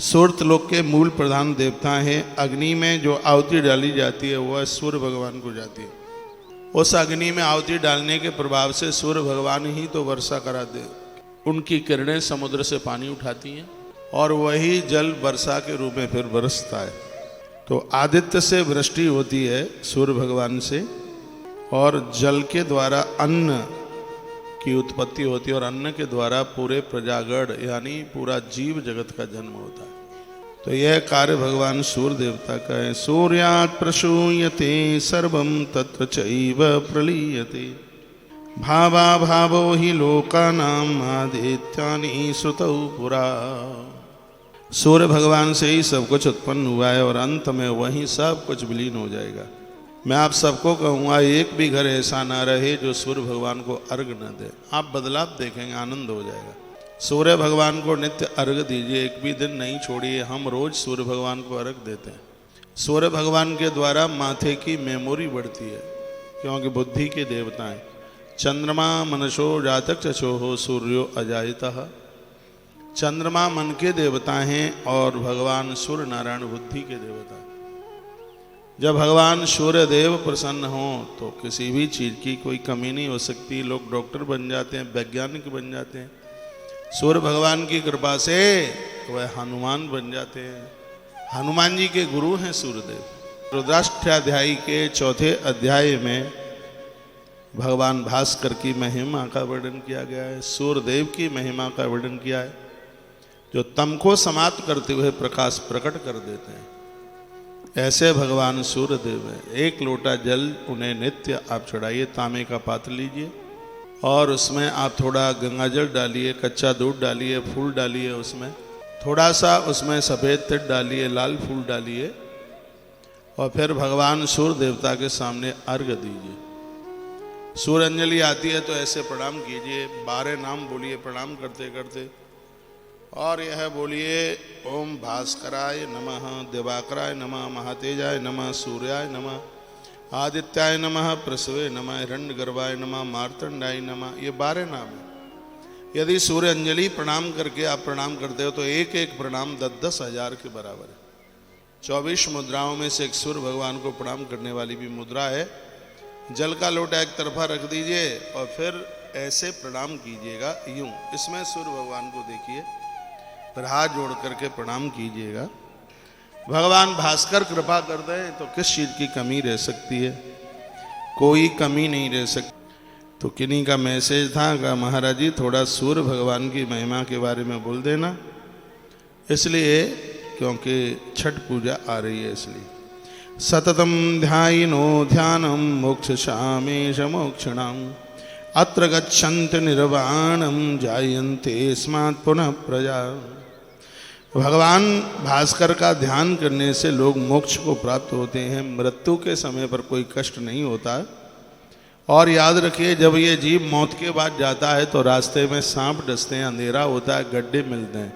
सूर्य लोक के मूल प्रधान देवता हैं। अग्नि में जो आहुति डाली जाती है वह सूर्य भगवान को जाती है। उस अग्नि में आहुति डालने के प्रभाव से सूर्य भगवान ही तो वर्षा कराते हैं। उनकी किरणें समुद्र से पानी उठाती हैं और वही जल वर्षा के रूप में फिर बरसता है। तो आदित्य से वृष्टि होती है सूर्य भगवान से, और जल के द्वारा अन्न की उत्पत्ति होती है, और अन्न के द्वारा पूरे प्रजागण यानी पूरा जीव जगत का जन्म होता है। तो यह कार्य भगवान सूर्य देवता का है। सूर्यात् प्रसूयते सर्वं तत्र चैव प्रलीयते भावा भावो हि लोकानां आदित्यानि श्रुतौ पुरा। सूर्य भगवान से ही सब कुछ उत्पन्न हुआ है और अंत में वही सब कुछ विलीन हो जाएगा। मैं आप सबको कहूँगा, एक भी घर ऐसा ना रहे जो सूर्य भगवान को अर्घ न दे। आप बदलाव देखेंगे, आनंद हो जाएगा। सूर्य भगवान को नित्य अर्घ दीजिए, एक भी दिन नहीं छोड़िए। हम रोज सूर्य भगवान को अर्घ देते हैं। सूर्य भगवान के द्वारा माथे की मेमोरी बढ़ती है, क्योंकि बुद्धि के देवता हैं। चंद्रमा मनसो जातक चक्षुः सूर्यो अजायतः। चंद्रमा मन के देवता हैं और भगवान सूर्य नारायण बुद्धि के देवता हैं। जब भगवान सूर्य देव प्रसन्न हो तो किसी भी चीज की कोई कमी नहीं हो सकती। लोग डॉक्टर बन जाते हैं, वैज्ञानिक बन जाते हैं। सूर्य भगवान की कृपा से वह हनुमान बन जाते हैं। हनुमान जी के गुरु हैं सूर्यदेव। रुद्राष्टाध्यायी के 4 अध्याय में भगवान भास्कर की महिमा का वर्णन किया गया है। सूर्यदेव की महिमा का वर्णन किया है, जो तम को समाप्त करते हुए प्रकाश प्रकट कर देते हैं। ऐसे भगवान सूर्यदेव हैं। 1 लोटा जल उन्हें नित्य आप चढ़ाइए। तांबे का पात्र लीजिए और उसमें आप थोड़ा गंगाजल डालिए, कच्चा दूध डालिए, फूल डालिए, उसमें थोड़ा सा उसमें सफ़ेद तिल डालिए, लाल फूल डालिए, और फिर भगवान सूर्य देवता के सामने अर्घ दीजिए। सूर्य अंजलि आती है तो ऐसे प्रणाम कीजिए। 12 नाम बोलिए प्रणाम करते करते, और यह बोलिए ओम भास्कराय नमः, दिवाकराय नमः, महातेजाय नमः, सूर्याय नमः, आदित्याय नमः, प्रसवे नमः, हिरण्यगर्भाय नमः, मार्तंडाय नमः। ये 12 नाम है। यदि सूर्य अंजलि प्रणाम करके आप प्रणाम करते हो तो एक एक प्रणाम 10-10 हजार के बराबर है। 24 मुद्राओं में से एक सूर्य भगवान को प्रणाम करने वाली भी मुद्रा है। जल का लोटा एक तरफा रख दीजिए और फिर ऐसे प्रणाम कीजिएगा, यूं। इसमें सूर्य भगवान को देखिए, फिर हाथ जोड़ करके प्रणाम कीजिएगा। भगवान भास्कर कृपा कर दें तो किस चीज़ की कमी रह सकती है? कोई कमी नहीं रह सकती। तो किन्हीं का मैसेज था कि महाराज जी थोड़ा सूर्य भगवान की महिमा के बारे में बोल देना, इसलिए क्योंकि छठ पूजा आ रही है, इसलिए। सततम ध्यायिनो ध्यानम मोक्षशामेश मोक्षणाम अत्र गच्छन्ति निर्वाणम जायन्ते स्मात् पुनः प्रजा। भगवान भास्कर का ध्यान करने से लोग मोक्ष को प्राप्त होते हैं। मृत्यु के समय पर कोई कष्ट नहीं होता। और याद रखिए, जब ये जीव मौत के बाद जाता है तो रास्ते में सांप डसते हैं, अंधेरा होता है, गड्ढे मिलते हैं।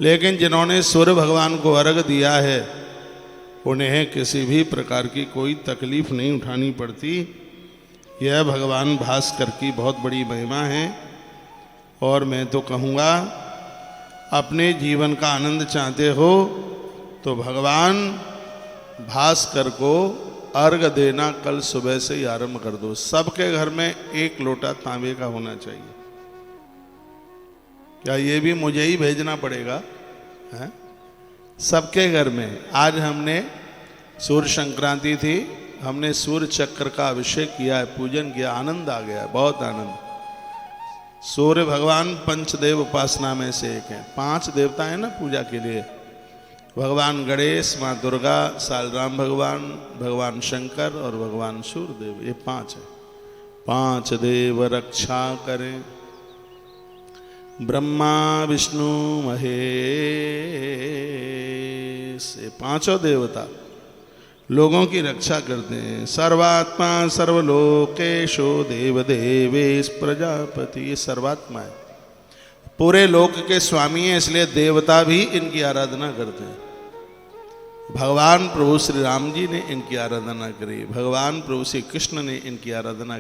लेकिन जिन्होंने सूर्य भगवान को अर्घ दिया है उन्हें किसी भी प्रकार की कोई तकलीफ नहीं उठानी पड़ती। यह भगवान भास्कर की बहुत बड़ी महिमा है। और मैं तो कहूँगा, अपने जीवन का आनंद चाहते हो तो भगवान भास्कर को अर्घ देना कल सुबह से ही आरंभ कर दो। सबके घर में 1 लोटा तांबे का होना चाहिए। क्या ये भी मुझे ही भेजना पड़ेगा? है सबके घर में। आज हमने सूर्य संक्रांति थी, हमने सूर्य चक्र का अभिषेक किया है, पूजन किया, आनंद आ गया, बहुत आनंद। सूर्य भगवान पंचदेव उपासना में से एक है। 5 देवता है ना पूजा के लिए। भगवान गणेश, माँ दुर्गा, सालराम भगवान, भगवान शंकर और भगवान सूर्यदेव, ये 5 है। 5 देव रक्षा करें, ब्रह्मा विष्णु महेश। ये 5 देवता लोगों की रक्षा करते हैं। सर्वात्मा सर्वलोकेशो देव देवेश प्रजापति। ये सर्वात्मा है, पूरे लोक के स्वामी हैं, इसलिए देवता भी इनकी आराधना करते हैं। भगवान प्रभु श्री राम जी ने इनकी आराधना करी, भगवान प्रभु श्री कृष्ण ने इनकी आराधना करी।